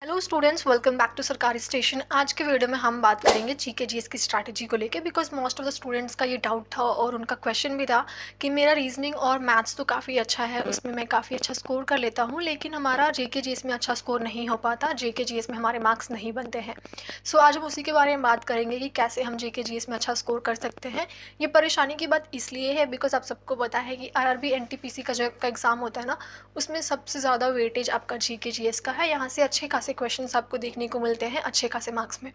Hello students, welcome back to Sarkari station. आज के video में हम बात करेंगे जीके जीएस की स्ट्रैटेजी को लेके, because most of the students का ये डाउट था और उनका क्वेश्चन भी था कि मेरा रीजनिंग और मैथ्स तो काफ़ी अच्छा है, उसमें मैं काफ़ी अच्छा स्कोर कर लेता हूँ, लेकिन हमारा जीके जीएस में अच्छा स्कोर नहीं हो पाता, जीके जीएस में हमारे मार्क्स नहीं बनते हैं। सो आज हम उसी के बारे में बात करेंगे कि कैसे हम जीके जीएस में अच्छा स्कोर कर सकते हैं। ये परेशानी की बात इसलिए है बिकॉज आप सबको पता है कि आरआरबी एनटीपीसी का जो का एग्ज़ाम होता है ना, उसमें सबसे ज़्यादा वेटेज आपका जीके जीएस का है। यहाँ से अच्छे खासे क्वेश्चंस आपको देखने को मिलते हैं अच्छे खासे मार्क्स में।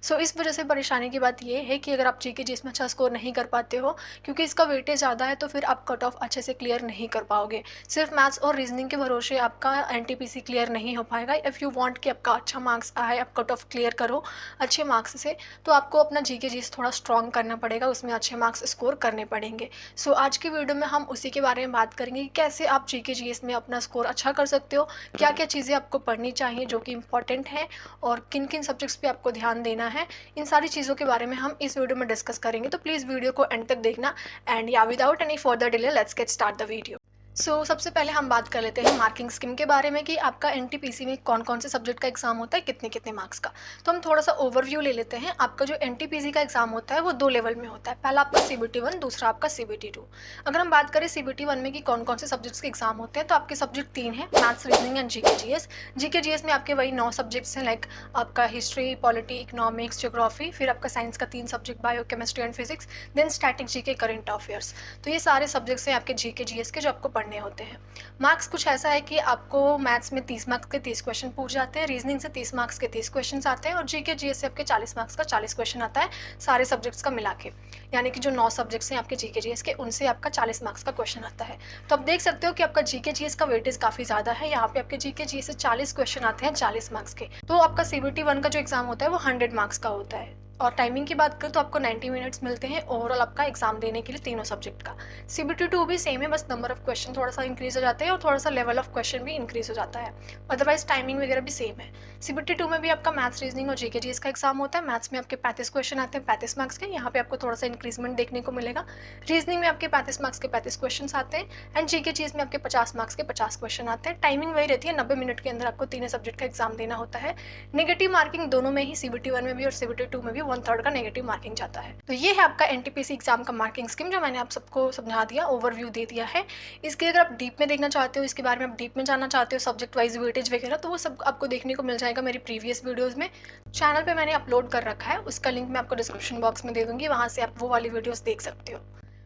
सो इस वजह से परेशानी की बात ये है कि अगर आप जीके जीएस में अच्छा स्कोर नहीं कर पाते हो, क्योंकि इसका वेटेज ज़्यादा है, तो फिर आप कट ऑफ अच्छे से क्लियर नहीं कर पाओगे। सिर्फ मैथ्स और रीजनिंग के भरोसे आपका एनटीपीसी क्लियर नहीं हो पाएगा। इफ़ यू वांट कि आपका अच्छा मार्क्स आए, आप कट ऑफ क्लियर करो अच्छे मार्क्स से, तो आपको अपना जीके जीएस थोड़ा स्ट्रॉन्ग करना पड़ेगा, उसमें अच्छे मार्क्स स्कोर करने पड़ेंगे। सो आज की वीडियो में हम उसी के बारे में बात करेंगे कि कैसे आप जीके जीएस में अपना स्कोर अच्छा कर सकते हो, क्या क्या चीज़ें आपको पढ़नी चाहिए जो कि इम्पॉर्टेंट है, और किन किन सब्जेक्ट्स पे आपको ध्यान देना है। इन सारी चीज़ों के बारे में हम इस वीडियो में डिस्कस करेंगे, तो प्लीज़ वीडियो को एंड तक देखना। एंड या without any further delay let's get start the video. सबसे पहले हम बात कर लेते हैं मार्किंग स्कीम के बारे में कि आपका एनटीपीसी में कौन कौन से सब्जेक्ट का एग्जाम होता है, कितने कितने मार्क्स का। तो हम थोड़ा सा ओवरव्यू ले लेते हैं। आपका जो एनटीपीसी का एग्जाम होता है वो दो लेवल में होता है, पहला आपका सीबीटी 1, दूसरा आपका सीबीटी 2। अगर हम बात करें सीबीटी 1 में कि कौन कौन से सब्जेक्ट्स के एग्जाम होते हैं, तो आपके सब्जेक्ट तीन हैं, maths, reasoning and GK GS. GK GS में आपके वही 9 सब्जेक्ट्स हैं, लाइक आपका हिस्ट्री, पॉलिटी, इकोनॉमिक्स, ज्योग्राफी, फिर आपका साइंस का 3 subject, bio, chemistry and physics, then static GK, current affairs. तो ये सारे सब्जेक्ट्स हैं आपके जीके जीएस के जो आपको पढ़ने होते हैं। मार्क्स कुछ ऐसा है कि आपको मैथ्स में 30 मार्क्स के 30 क्वेश्चन पूछ जाते हैं, रीजनिंग से 30 मार्क्स के 30 क्वेश्चन आते हैं, और जीके जीएस से आपके 40 मार्क्स का 40 क्वेश्चन आता है, सारे सब्जेक्ट्स का मिला के। यानी कि जो 9 सब्जेक्ट्स हैं आपके जीके जीएस के, उनसे आपका 40 मार्क्स का क्वेश्चन आता है। तो आप देख सकते हो कि आपका जीके जीएस का वेटेज काफ़ी ज़्यादा है। यहाँ पे आपके जीके जीएस से 40 क्वेश्चन आते हैं 40 मार्क्स के। तो आपका सीबीटी 1 का जो एग्जाम होता है वो 100 मार्क्स का होता है। और टाइमिंग की बात करें तो आपको 90 मिनट्स मिलते हैं ओवरऑल आपका एग्जाम देने के लिए तीनों सब्जेक्ट का। सीबीटी 2 भी सेम है, बस नंबर ऑफ क्वेश्चन थोड़ा सा इंक्रीज हो जाते हैं और थोड़ा सा लेवल ऑफ क्वेश्चन भी इंक्रीज हो जाता है। अदरवाइज टाइमिंग वगैरह भी सेम है। सीबीटी 2 में भी आपका मैथ्स, रीजनिंग और जीके जीएस का एग्जाम होता है। मैथ्स में आपके 35 क्वेश्चन आते हैं 35 मार्क्स के, यहाँ पे आपको थोड़ा सा इंक्रीजमेंट देखने को मिलेगा। रीजनिंग में आपके 35 मार्क्स के 35 क्वेश्चन आते हैं, एंड जीके जीएस में आपके 50 मार्क्स के 50 क्वेश्चन आते हैं। टाइमिंग वही रहती है, 90 मिनट के अंदर आपको तीनों सब्जेक्ट का एग्जाम देना होता है। नेगेटिव मार्किंग दोनों में ही, सीबीटी 1 में भी और सीबीटी 2 में भी 1/3 का नेगेटिव मार्किंग जाता है। तो ये है आपका एनटीपीसी एग्जाम का मार्किंग स्कीम, जो मैंने आप सबको समझा दिया, ओवरव्यू दे दिया है। इसके अगर आप डीप में देखना चाहते हो, इसके बारे में आप डीप में जानना चाहते हो, सब्जेक्ट वाइज वेटेज वगैरह, तो वो सब आपको देखने को मिल जाएगा मेरी प्रीवियस वीडियोस में। चैनल पे मैंने अपलोड कर रखा है, उसका लिंक मैं आपको डिस्क्रिप्शन बॉक्स में दे दूंगी, वहाँ से आप वो वाली वीडियोस देख सकते हो।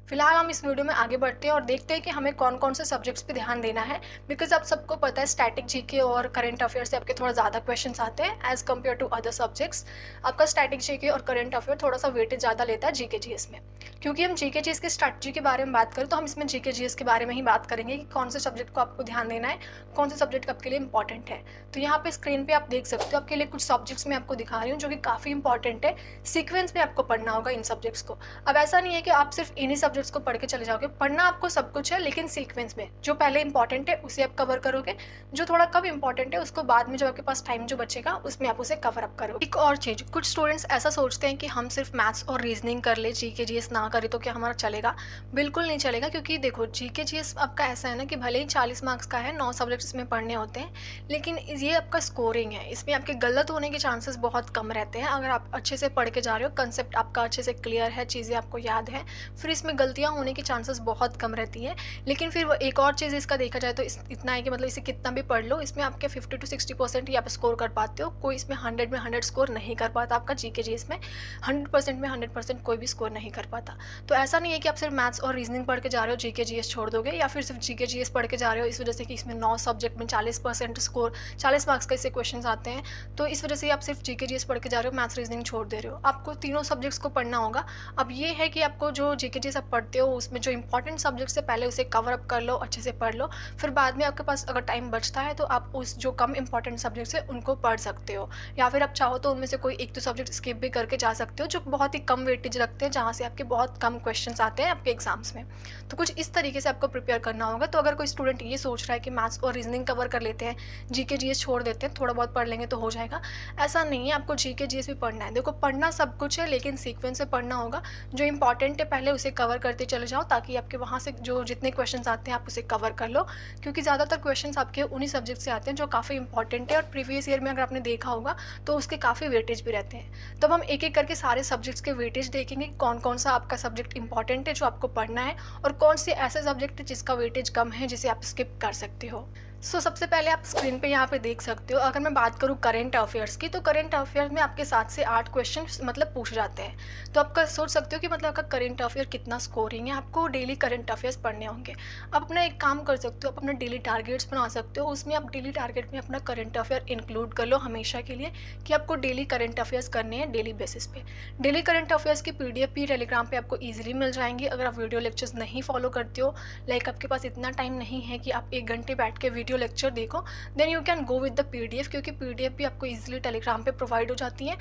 फिलहाल हम इस वीडियो में आगे बढ़ते हैं और देखते हैं कि हमें कौन कौन से सब्जेक्ट्स पे ध्यान देना है। बिकॉज आप सबको पता है स्टैटिक जीके और करंट अफेयर से आपके थोड़ा ज़्यादा क्वेश्चंस आते हैं as compare to other subjects. आपका स्टैटिक जीके और करंट अफेयर थोड़ा सा वेटेज ज़्यादा लेता है जीके जीएस में। क्योंकि हम जीके जीएस के स्ट्रैटेजी के बारे में बात करें, तो हम इसमें जीके जीएस के बारे में ही बात करेंगे कि कौन से सब्जेक्ट को आपको ध्यान देना है, कौन से सब्जेक्ट आपके लिए इंपॉर्टेंट है। तो यहाँ पे स्क्रीन पे आप देख सकते हो, आपके लिए कुछ सब्जेक्ट्स मैं आपको दिखा रही हूँ जो कि काफ़ी इंपॉर्टेंट है। सीक्वेंस में आपको पढ़ना होगा इन सब्जेक्ट्स को। अब ऐसा नहीं है कि आप सिर्फ इन्हीं सब्जेक्ट्स को पढ़ के चले जाओगे, पढ़ना आपको सब कुछ है, लेकिन सीक्वेंस में जो पहले इंपॉर्टेंट है उसे आप कवर करोगे, जो थोड़ा कम इंपॉर्टेंट है उसको बाद में, जो आपके पास टाइम जो बचेगा उसमें आप उसे कवर अप करोगे। एक और चीज, कुछ स्टूडेंट्स ऐसा सोचते हैं कि हम सिर्फ मैथ्स और रीजनिंग कर ले, जीके जीएस ना करे तो क्या हमारा चलेगा। बिल्कुल नहीं चलेगा, क्योंकि देखो जीके जीएस आपका ऐसा है ना कि भले ही 40 मार्क्स का है, 9 सब्जेक्ट इसमें पढ़ने होते हैं, लेकिन ये आपका स्कोरिंग है, इसमें आपके गलत होने के चांसेस बहुत कम रहते हैं। अगर आप अच्छे से पढ़ के जा रहे हो, कंसेप्ट आपका अच्छे से क्लियर है, चीज़ें आपको याद है, फिर इसमें गलतियाँ होने की चांसेस बहुत कम रहती है। लेकिन फिर वो एक और चीज़ इसका देखा जाए तो इतना है कि मतलब इसे कितना भी पढ़ लो, इसमें आपके 50 to 60% ही आप स्कोर कर पाते हो। कोई इसमें 100 में 100 स्कोर नहीं कर पाता। आपका जीके जीएस में 100% में 100% कोई भी स्कोर नहीं कर पाता। तो ऐसा नहीं है कि आप सिर्फ मैथ्स और रीजनिंग पढ़ के जा रहे हो, जीके जीएस छोड़ दोगे, या फिर सिर्फ जीके जीएस पढ़ के जा रहे हो इस वजह से कि इसमें 9 सब्जेक्ट में 40% स्कोर, 40 मार्क्स का इससे क्वेश्चन आते हैं, तो इस वजह से आप सिर्फ जीके जीएस पढ़ के जा रहे हो, मैथ्स रीजनिंग छोड़ दे रहे हो। आपको तीनों सब्जेक्ट्स को पढ़ना होगा। अब ये है कि आपको जो जीके जीएस आप पढ़ते हो, उसमें जो इंपॉर्टेंट सब्जेक्ट्स है पहले उसे कवर अप कर लो, अच्छे से पढ़ लो। फिर बाद में आपके पास अगर टाइम बचता है तो आप उस जो कम इंपॉर्टेंट सब्जेक्ट्स है उनको पढ़ सकते हो, या फिर आप चाहो तो उनमें से कोई एक दो सब्जेक्ट स्किप भी करके जा सकते हो जो बहुत ही कम वेटेज रखते हैं, जहाँ से आपके बहुत कम क्वेश्चन आते हैं आपके एग्जाम्स में। तो कुछ इस तरीके से आपको प्रिपेयर करना होगा। तो अगर कोई स्टूडेंट ये सोच रहा है कि मैथ्स और रीजनिंग कवर कर लेते हैं, जीके जीएस छोड़ देते हैं, थोड़ा बहुत पढ़ लेंगे तो हो जाएगा, ऐसा नहीं है। आपको जीके जीएस भी पढ़ना है। देखो, पढ़ना सब कुछ है, लेकिन सीक्वेंस से पढ़ना होगा। जो इंपॉर्टेंट है पहले उसे कवर करते चले जाओ, ताकि आपके वहाँ से जो जितने क्वेश्चंस आते हैं आप उसे कवर कर लो, क्योंकि ज़्यादातर क्वेश्चंस आपके उन्हीं सब्जेक्ट से आते हैं जो काफ़ी इंपॉर्टेंट है, और प्रीवियस ईयर में अगर आपने देखा होगा तो उसके काफ़ी वेटेज भी रहते हैं। तब हम एक एक करके सारे सब्जेक्ट्स के वेटेज देखेंगे, कौन कौन सा आपका सब्जेक्ट इंपॉर्टेंट है जो आपको पढ़ना है, और कौन से ऐसे सब्जेक्ट है जिसका वेटेज कम है जिसे आप स्किप कर सकते हो। सबसे पहले आप स्क्रीन पे यहाँ पे देख सकते हो, अगर मैं बात करूँ करंट अफेयर्स की, तो करंट अफेयर्स में आपके 7 से 8 क्वेश्चन मतलब पूछ जाते हैं। तो आप सोच सकते हो कि मतलब आपका करंट अफेयर कितना स्कोरिंग है, आपको डेली करंट अफेयर्स पढ़ने होंगे। आप अपना एक काम कर सकते हो, आप अपना डेली टारगेट्स बना सकते हो, उसमें आप डेली टारगेट में अपना करंट अफेयर इंक्लूड कर लो हमेशा के लिए, कि आपको डेली करंट अफेयर्स करने हैं डेली बेसिस पे। डेली करंट अफेयर्स की पीडीएफ भी टेलीग्राम पे आपको ईजिली मिल जाएंगी, अगर आप वीडियो लेक्चर्स नहीं फॉलो करते हो, लाइक आपके पास इतना टाइम नहीं है कि आप 1 घंटे बैठ के वीडियो लेक्चर देखो, then you can go with the PDF, क्योंकि पीडीएफ भी आपको इजीली टेलीग्राम पे प्रोवाइड हो जाती है।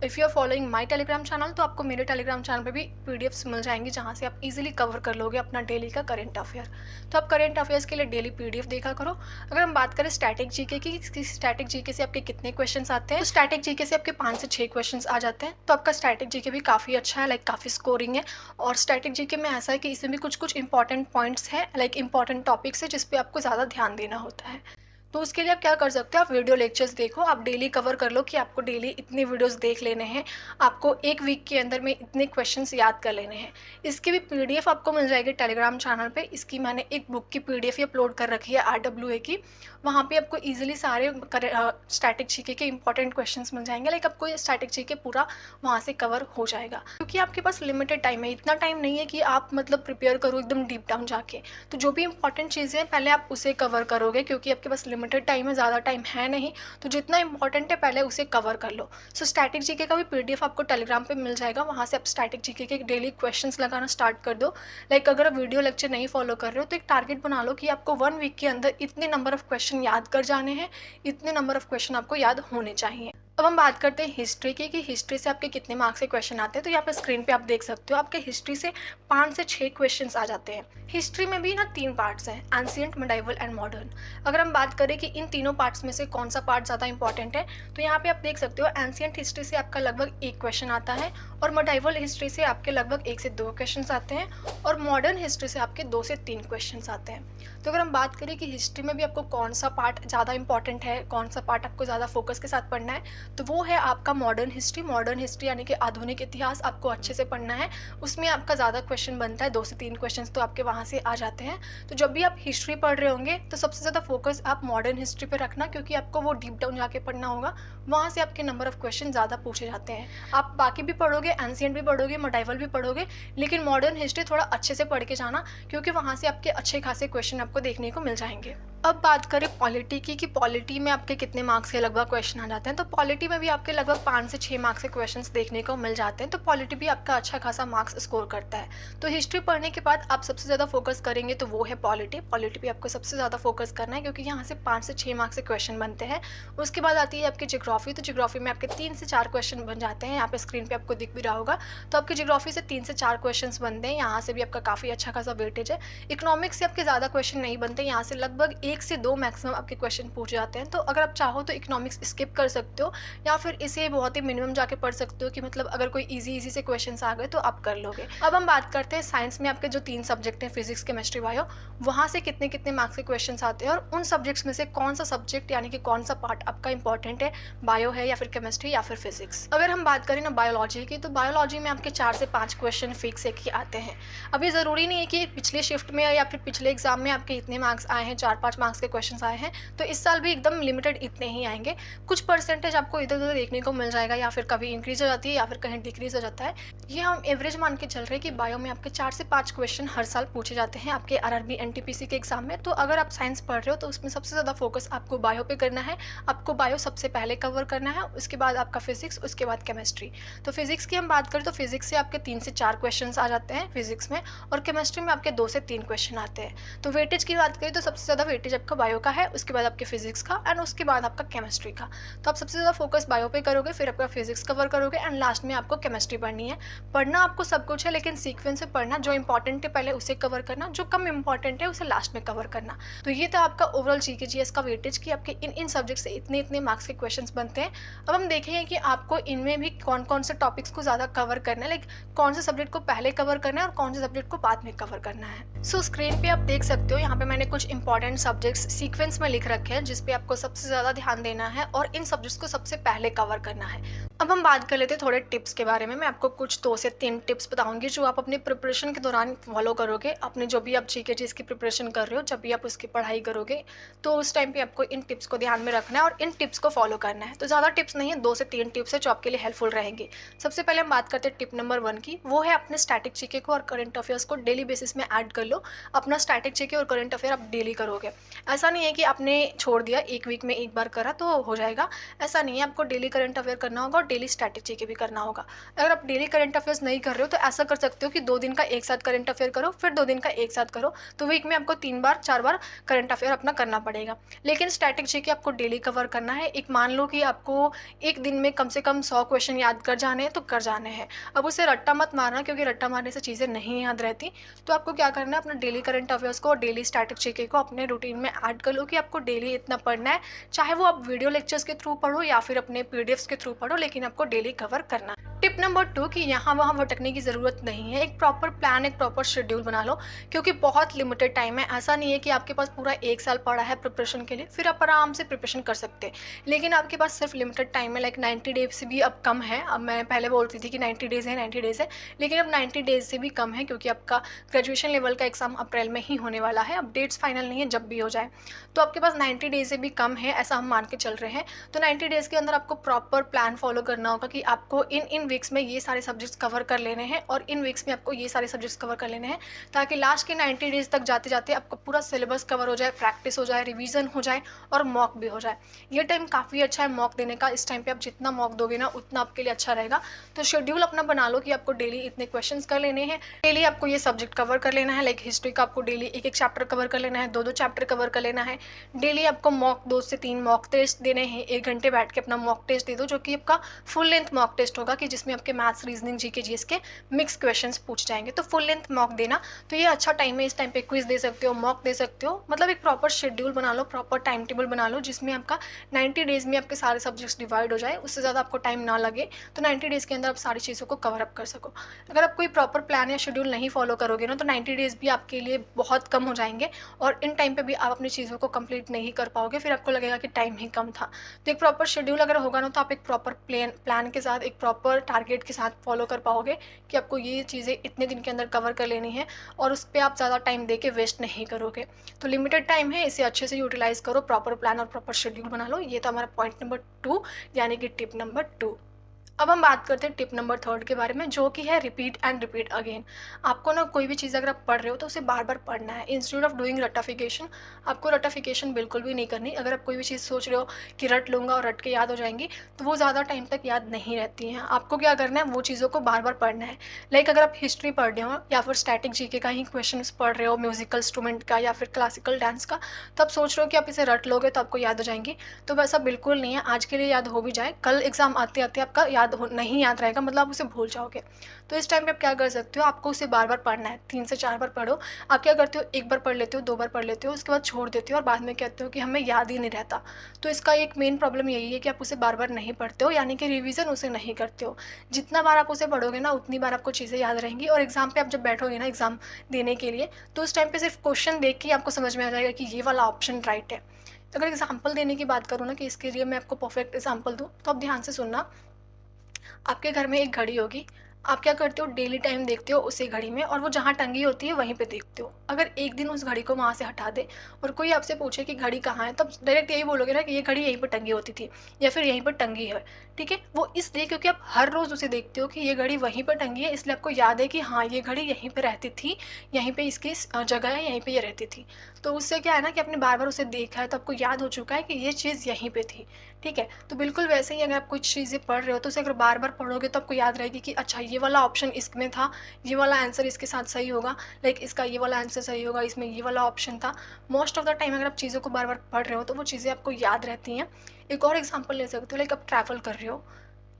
If you are following my Telegram channel, तो आपको मेरे टेलीग्राम चैनल पे भी पीडीएफ्स मिल जाएंगी, जहाँ से आप इजीली कवर कर लोगे अपना डेली का करंट अफेयर। तो आप करंट अफेयर्स के लिए डेली पीडीएफ देखा करो। अगर हम बात करें स्टैटिक जीके की स्टैटिक जीके से आपके कितने क्वेश्चंस आते हैं, तो स्टैटिक जीके से आपके 5 से 6 क्वेश्चंस आ जाते हैं। तो आपका स्टैटिक जीके भी काफ़ी अच्छा है, लाइक काफ़ी स्कोरिंग है। और स्टैटिक जीके में ऐसा है कि इसमें भी कुछ कुछ इंपॉर्टेंट पॉइंट्स हैं, लाइक इंपॉर्टेंट टॉपिक्स है जिस पे आपको ज़्यादा ध्यान देना होता है। तो उसके लिए आप क्या कर सकते हो, आप वीडियो लेक्चर्स देखो, आप डेली कवर कर लो कि आपको डेली इतने वीडियोस देख लेने हैं, आपको एक वीक के अंदर में इतने क्वेश्चंस याद कर लेने हैं। इसकी भी पीडीएफ आपको मिल जाएगी टेलीग्राम चैनल पे। इसकी मैंने एक बुक की पीडीएफ ही अपलोड कर रखी है RWA की, वहाँ पे आपको ईजिली सारे स्टैटिक जीके के इंपॉर्टेंट क्वेश्चंस मिल जाएंगे, लाइक आपको ये स्टैटिक जीके पूरा वहाँ से कवर हो जाएगा, क्योंकि आपके पास लिमिटेड टाइम है। इतना टाइम नहीं है कि आप मतलब प्रिपेयर करो एकदम डीप डाउन जाके, तो जो भी इंपॉर्टेंट चीज़ें हैं पहले आप उसे कवर करोगे, क्योंकि आपके पास लिमिटेड टाइम है, ज़्यादा टाइम है नहीं, तो जितना इंपॉर्टेंट है पहले उसे कवर कर लो। स्टैटिक जीके का भी पीडीएफ आपको टेलीग्राम पे मिल जाएगा, वहाँ से आप स्टैटिक जीके के डेली क्वेश्चंस लगाना स्टार्ट कर दो। लाइक अगर आप वीडियो लेक्चर नहीं फॉलो कर रहे हो, तो एक टारगेट बना लो कि आपको 1 वीक के अंदर इतने नंबर ऑफ क्वेश्चन याद कर जाने हैं, इतने नंबर ऑफ क्वेश्चन आपको याद होने चाहिए। अब हम बात करते हैं हिस्ट्री की, कि हिस्ट्री से आपके कितने मार्क्स के क्वेश्चन आते हैं। तो यहाँ पे स्क्रीन पे आप देख सकते हो, आपके हिस्ट्री से 5 से 6 क्वेश्चंस आ जाते हैं। हिस्ट्री में भी ना 3 पार्ट्स हैं, एंशिएंट, मिडाइवल एंड मॉडर्न। अगर हम बात करें कि इन तीनों पार्ट्स में से कौन सा पार्ट ज़्यादा इंपॉर्टेंट है, तो यहाँ पे आप देख सकते हो एंशिएंट हिस्ट्री से आपका लगभग 1 क्वेश्चन आता है, और मिडाइवल हिस्ट्री से आपके लगभग 1 से 2 क्वेश्चन आते हैं, और मॉडर्न हिस्ट्री से आपके 2 से 3 क्वेश्चन आते हैं। तो अगर हम बात करें कि हिस्ट्री में भी आपको कौन सा पार्ट ज़्यादा इंपॉर्टेंट है, कौन सा पार्ट आपको ज़्यादा फोकस के साथ पढ़ना है, तो वो है आपका मॉडर्न हिस्ट्री। मॉडर्न हिस्ट्री यानी कि आधुनिक इतिहास आपको अच्छे से पढ़ना है, उसमें आपका ज़्यादा क्वेश्चन बनता है, 2 से 3 क्वेश्चन तो आपके वहाँ से आ जाते हैं। तो जब भी आप हिस्ट्री पढ़ रहे होंगे तो सबसे ज़्यादा फोकस आप मॉडर्न हिस्ट्री पे रखना, क्योंकि आपको वो डीप डाउन जाके पढ़ना होगा, वहाँ से आपके नंबर ऑफ क्वेश्चन ज़्यादा पूछे जाते हैं। आप बाकी भी पढ़ोगे, एंशिएंट भी पढ़ोगे, मिडाइवल भी पढ़ोगे, लेकिन मॉडर्न हिस्ट्री थोड़ा अच्छे से पढ़ के जाना, क्योंकि वहाँ से आपके अच्छे खासे क्वेश्चन आपको देखने को मिल जाएंगे। अब बात करें पॉलिटी की, कि पॉलिटी में आपके कितने मार्क्स के लगभग क्वेश्चन आ जाते हैं। तो पॉलिटी में भी आपके लगभग 5 से 6 मार्क्स के क्वेश्चंस देखने को मिल जाते हैं। तो पॉलिटी भी आपका अच्छा खासा मार्क्स स्कोर करता है। तो हिस्ट्री पढ़ने के बाद आप सबसे ज़्यादा फोकस करेंगे तो वो है पॉलिटी। पॉलिटी भी आपको सबसे ज़्यादा फोकस करना है, क्योंकि यहाँ से 5 से 6 मार्क्स के क्वेश्चन बनते हैं। उसके बाद आती है आपकी जियोग्राफी। तो जियोग्राफी में आपके 3 से 4 क्वेश्चन बन जाते हैं, यहाँ पे स्क्रीन पर आपको दिख भी रहा होगा। तो आपकी जियोग्राफी से 3 से 4 क्वेश्चन बनते हैं, यहाँ से भी आपका काफ़ी अच्छा खासा वेटेज है। इकोनॉमिक्स से आपके ज़्यादा क्वेश्चन नहीं बनते, यहाँ से लगभग 1 से 2 मैक्सिमम आपके क्वेश्चन पूछ जाते हैं। तो अगर आप चाहो तो इकोनॉमिक्स स्किप कर सकते हो, या फिर इसे बहुत ही मिनिमम जाके पढ़ सकते हो, कि मतलब अगर कोई इजी से क्वेश्चंस आ गए तो आप कर लोगे। अब हम बात करते हैं साइंस में आपके जो 3 सब्जेक्ट हैं, फिजिक्स, केमिस्ट्री, बायो, वहाँ से कितने कितने मार्क्स के क्वेश्चंस आते हैं, और उन सब्जेक्ट्स में से कौन सा सब्जेक्ट यानी कि कौन सा पार्ट आपका इंपॉर्टेंट है, बायो है या फिर केमिस्ट्री या फिर फिजिक्स। अगर हम बात करें ना बायोलॉजी की, तो बायोलॉजी में आपके 4 से 5 क्वेश्चन फिक्स एक ही आते हैं। अब ये ज़रूरी नहीं है कि पिछले शिफ्ट में या फिर पिछले एग्जाम में आपके इतने मार्क्स आए हैं, 4-5 मार्क्स के क्वेश्चन आए हैं, तो इस साल भी एकदम लिमिटेड इतने ही आएंगे। कुछ परसेंटेज आपको इधर उधर देखने को मिल जाएगा, या फिर कभी इंक्रीज हो जाती है या फिर कहीं डिक्रीज हो जाता है। ये हम एवरेज मान के चल रहे हैं कि बायो में आपके 4 से 5 क्वेश्चन हर साल पूछे जाते हैं आपके आरआरबी एनटीपीसी के एग्जाम में। तो अगर आप साइंस पढ़ रहे हो तो उसमें सबसे ज़्यादा फोकस आपको बायो पे करना है, आपको बायो सबसे पहले कवर करना है, उसके बाद आपका फिजिक्स, उसके बाद केमिस्ट्री। तो फिजिक्स की हम बात करें तो फिजिक्स से आपके 3 से 4 क्वेश्चन आ जाते हैं फिजिक्स में, और केमिस्ट्री में आपके 2 से 3 क्वेश्चन आते हैं। तो वेटेज की बात करें तो सबसे ज़्यादा वेटेज वेटेज आपका बायो का है, उसके बाद आपके फिजिक्स का एंड उसके बाद आपका केमिस्ट्री का। तो आप सबसे ज़्यादा फोकस बायो पे करोगे, फिर आपका फिजिक्स कवर करोगे एंड लास्ट में आपको केमिस्ट्री पढ़नी है। पढ़ना आपको सब कुछ है, लेकिन सीक्वेंस से पढ़ना, जो इंपॉर्टेंट है पहले उसे कवर करना, जो कम इंपॉर्टेंट है उसे लास्ट में कवर करना। तो ये था आपका ओवरऑल जीके जीएस का वेटेज कि आपके इन इन सब्जेक्ट से इतने इतने मार्क्स के क्वेश्चंस बनते हैं। अब हम देखेंगे कि आपको इनमें भी कौन कौन से टॉपिक्स को ज़्यादा कवर करना है, लाइक कौन से सब्जेक्ट को पहले कवर करना है और कौन से सब्जेक्ट को बाद में कवर करना है। सो स्क्रीन पे आप देख सकते हो, यहाँ पे मैंने कुछ इंपॉर्टेंट सब्जेक्ट्स सीक्वेंस में लिख रखे हैं जिसपे आपको सबसे ज़्यादा ध्यान देना है और इन सब्जेक्ट्स को सबसे पहले कवर करना है। अब हम बात कर लेते हैं थोड़े टिप्स के बारे में। मैं आपको कुछ 2 से 3 टिप्स बताऊंगी जो आप अपनी प्रिपरेशन के दौरान फॉलो करोगे। अपने जो भी आप जीके जीएस की प्रिपरेशन कर रहे हो, जब भी आप उसकी पढ़ाई करोगे, तो उस टाइम पे आपको इन टिप्स को ध्यान में रखना है और इन टिप्स को फॉलो करना है। तो ज़्यादा टिप्स नहीं है, 2 से 3 टिप्स है जो आपके लिए हेल्पफुल रहेंगे। सबसे पहले हम बात करते हैं टिप नंबर 1 की। वो है अपने स्टैटिक जीके को और करंट अफेयर्स को डेली बेसिस में ऐड कर लो। अपना स्टैटिक जीके और करंट अफेयर आप डेली करोगे। ऐसा नहीं है कि आपने छोड़ दिया, एक वीक में एक बार करा तो हो जाएगा, ऐसा नहीं है। आपको डेली करंट अफेयर करना होगा और डेली स्टैटिक जीके भी करना होगा। अगर आप डेली करंट अफेयर्स नहीं कर रहे हो तो ऐसा कर सकते हो कि 2 दिन का एक साथ करंट अफेयर करो, फिर 2 दिन का एक साथ करो, तो वीक में आपको 3 बार 4 बार करंट अफेयर अपना करना पड़ेगा। लेकिन स्टैटिक जीके आपको डेली कवर करना है। एक मान लो कि आपको एक दिन में कम से कम 100 क्वेश्चन याद कर जाने हैं तो कर जाने हैं। अब उसे रट्टा मत मारना, क्योंकि रट्टा मारने से चीज़ें नहीं याद रहती। तो आपको क्या करना है, अपना डेली करंट अफेयर्स को और डेली स्टैटिक जीके को अपने रूटीन में ऐड कर लो कि आपको डेली इतना पढ़ना है। चाहे वो आप वीडियो लेक्चर्स के थ्रू पढ़ो या फिर अपने पीडीएफ्स के थ्रू पढ़ो, लेकिन आपको डेली कवर करना है। टिप नंबर 2 कि यहाँ वहाँ भटकने की ज़रूरत नहीं है। एक प्रॉपर प्लान, एक प्रॉपर शेड्यूल बना लो, क्योंकि बहुत लिमिटेड टाइम है। ऐसा नहीं है कि आपके पास पूरा 1 साल पड़ा है प्रिपरेशन के लिए, फिर आप आराम से प्रिपरेशन कर सकते हैं। लेकिन आपके पास सिर्फ लिमिटेड टाइम है, लाइक 90 डेज से भी अब कम है। अब मैं पहले बोलती थी कि 90 डेज़ है 90 डेज़ है, लेकिन अब 90 डेज से भी कम है, क्योंकि आपका ग्रेजुएशन लेवल का एग्जाम अप्रैल में ही होने वाला है। अब डेट्स फाइनल नहीं है, जब भी हो जाए। तो आपके पास 90 डेज से भी कम है, ऐसा हम मान के चल रहे हैं। तो 90 डेज़ के अंदर आपको प्रॉपर प्लान फॉलो करना होगा कि आपको इन वीक्स में ये सारे सब्जेक्ट्स कवर कर लेने हैं और इन वीक्स में आपको ये सारे सब्जेक्ट्स कवर कर लेने हैं, ताकि लास्ट के 90 डेज तक जाते जाते आपका पूरा सिलेबस कवर हो जाए, प्रैक्टिस हो जाए, रिवीजन हो जाए और मॉक भी हो जाए। ये टाइम काफ़ी अच्छा है मॉक देने का। इस टाइम पे आप जितना मॉक दोगे ना उतना आपके लिए अच्छा रहेगा। तो शेड्यूल अपना बना लो कि आपको डेली इतने क्वेश्चंस कर लेने हैं, डेली आपको ये सब्जेक्ट कवर कर लेना है। लाइक हिस्ट्री का आपको डेली एक एक चैप्टर कवर कर लेना है, 2-2 चैप्टर कवर कर लेना है। डेली आपको मॉक 2 से 3 मॉक टेस्ट देने हैं। 1 घंटे बैठ के अपना मॉक टेस्ट दे दो, जो कि आपका फुल लेंथ मॉक टेस्ट होगा, कि जिसमें आपके मैथ्स, रीजनिंग, जीके जीएस के मिक्स क्वेश्चंस पूछ जाएंगे। तो फुल लेंथ मॉक देना, तो ये अच्छा टाइम है। इस टाइम पे क्विज दे सकते हो, मॉक दे सकते हो। मतलब एक प्रॉपर शेड्यूल बना लो, प्रॉपर टाइम टेबल बना लो, जिसमें आपका 90 डेज में आपके सारे सब्जेक्ट्स डिवाइड हो जाए, उससे ज़्यादा आपको टाइम ना लगे। तो 90 डेज़ के अंदर आप सारी चीज़ों को कवर अप कर सको। अगर आप कोई प्रॉपर प्लान या शेड्यूल नहीं फॉलो करोगे ना, तो 90 डेज़ भी आपके लिए बहुत कम हो जाएंगे और इन टाइम पे भी आप अपनी चीज़ों को कंप्लीट नहीं कर पाओगे। फिर आपको लगेगा कि टाइम ही कम था। तो एक प्रॉपर शेड्यूल अगर होगा ना, तो आप एक प्रॉपर प्लान के साथ, एक प्रॉपर टारगेट के साथ फॉलो कर पाओगे कि आपको ये चीज़ें इतने दिन के अंदर कवर कर लेनी है और उस पर आप ज़्यादा टाइम दे के वेस्ट नहीं करोगे। तो लिमिटेड टाइम है, इसे अच्छे से यूटिलाइज करो, प्रॉपर प्लान और प्रॉपर शेड्यूल बना लो। ये था हमारा पॉइंट नंबर 2, यानी कि टिप नंबर 2। अब हम बात करते हैं टिप नंबर 3 के बारे में, जो कि है रिपीट एंड रिपीट अगेन। आपको ना कोई भी चीज़ अगर आप पढ़ रहे हो तो उसे बार बार पढ़ना है, इंस्टेड ऑफ डूइंग रटाफिकेशन। आपको रटाफिकेशन बिल्कुल भी नहीं करनी। अगर आप कोई भी चीज़ सोच रहे हो कि रट लूँगा और रट के याद हो जाएंगी, तो वो ज़्यादा टाइम तक याद नहीं रहती हैं। आपको क्या करना है, वो चीज़ों को बार बार पढ़ना है। लाइक अगर आप हिस्ट्री पढ़ रहे हो या फिर स्टैटिक जीके का ही क्वेश्चन पढ़ रहे हो, म्यूजिकल इंस्ट्रूमेंट का या फिर क्लासिकल डांस का, तो आप सोच रहे हो कि आप इसे रट लोगे तो आपको याद हो जाएंगी। तो वैसा बिल्कुल नहीं है। आज के लिए याद हो भी जाए, कल एग्जाम आते आते आपका नहीं याद रहेगा, मतलब आप उसे भूल जाओगे। तो इस टाइम पे आप क्या कर सकते हो, आपको उसे बार बार पढ़ना है, 3 से 4 बार पढ़ो। आप क्या करते हो, एक बार पढ़ लेते हो, 2 बार पढ़ लेते हो, उसके बाद छोड़ देते हो और बाद में कहते हो कि हमें याद ही नहीं रहता। तो इसका एक मेन प्रॉब्लम यही है कि आप उसे बार बार नहीं पढ़ते हो, यानी कि रिवीजन उसे नहीं करते हो। जितना बार आप उसे पढ़ोगे ना, उतनी बार आपको चीज़ें याद रहेंगी और एग्जाम पे आप जब बैठोगे ना एग्जाम देने के लिए, तो उस टाइम पे सिर्फ क्वेश्चन देख के आपको समझ में आ जाएगा कि ये वाला ऑप्शन राइट है। तो अगर एग्जाम्पल देने की बात करूँ ना, कि इसके लिए मैं आपको परफेक्ट एग्जाम्पल दूँ, तो आप ध्यान से सुनना। आपके घर में एक घड़ी होगी। आप क्या करते हो, डेली टाइम देखते हो उसी घड़ी में, और वो जहाँ टंगी होती है वहीं पे देखते हो। अगर एक दिन उस घड़ी को वहाँ से हटा दे और कोई आपसे पूछे कि घड़ी कहाँ है, तब डायरेक्ट यही बोलोगे ना कि ये घड़ी यहीं पर टंगी होती थी या फिर यहीं पर टंगी है। ठीक है, वो इसलिए क्योंकि आप हर रोज़ उसे देखते हो कि ये घड़ी वहीं पर टंगी है, इसलिए आपको याद है कि हाँ ये घड़ी यहीं पर रहती थी, यहीं पर इसकी जगह है, यहीं पर ये रहती थी। तो उससे क्या है ना कि आपने बार बार उसे देखा है, तो आपको याद हो चुका है कि ये चीज़ यहीं पर थी। ठीक है? तो बिल्कुल वैसे ही अगर आप कुछ चीज़ें पढ़ रहे हो तो उसे अगर बार-बार पढ़ोगे तो आपको याद रहेगी कि अच्छा ये वाला ऑप्शन इसमें था, ये वाला आंसर इसके साथ सही होगा, लाइक इसका ये वाला आंसर सही होगा, इसमें ये वाला ऑप्शन था। मोस्ट ऑफ द टाइम अगर आप चीज़ों को बार-बार पढ़ रहे हो तो वो चीज़ें आपको याद रहती हैं। एक और एग्ज़ाम्पल ले सकते हो, लाइक आप ट्रैवल कर रहे हो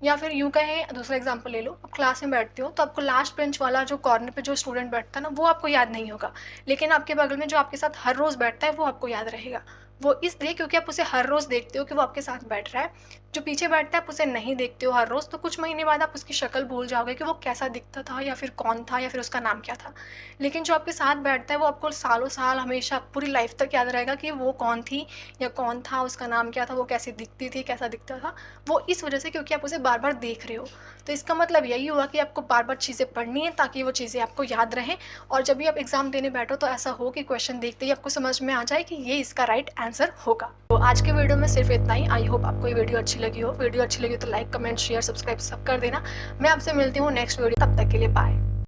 या फिर यूँ कहें, दूसरा एग्जांपल ले लो, आप क्लास में बैठते हो तो आपको लास्ट बेंच वाला जो कॉर्नर पे जो स्टूडेंट बैठता है ना, वो आपको याद नहीं होगा। लेकिन आपके बगल में जो आपके साथ हर रोज़ बैठता है वो आपको याद रहेगा। वो इसलिए क्योंकि आप उसे हर रोज़ देखते हो कि वो आपके साथ बैठ रहा है। जो पीछे बैठता है आप उसे नहीं देखते हो हर रोज़, तो कुछ महीने बाद आप उसकी शक्ल भूल जाओगे कि वो कैसा दिखता था या फिर कौन था या फिर उसका नाम क्या था। लेकिन जो आपके साथ बैठता है वो आपको सालों-साल हमेशा पूरी लाइफ़ तक याद रहेगा कि वो कौन थी या कौन था, उसका नाम क्या था, वो कैसी दिखती थी, कैसा दिखता था। वो इस वजह से क्योंकि आप उसे बार-बार देख रहे हो। तो इसका मतलब यही हुआ कि आपको बार-बार चीज़ें पढ़नी है ताकि वो चीज़ें आपको याद रहें और जब भी आप एग्ज़ाम देने बैठो तो ऐसा हो कि क्वेश्चन देखते ही आपको समझ में आ जाए कि ये इसका राइट आंसर होगा। तो आज के वीडियो में सिर्फ़ इतना ही। आई होप आपको ये वीडियो अच्छी लगी हो। वीडियो अच्छी लगी हो तो लाइक, कमेंट, शेयर, सब्सक्राइब सब कर देना। मैं आपसे मिलती हूँ नेक्स्ट वीडियो, तब तक के लिए बाय।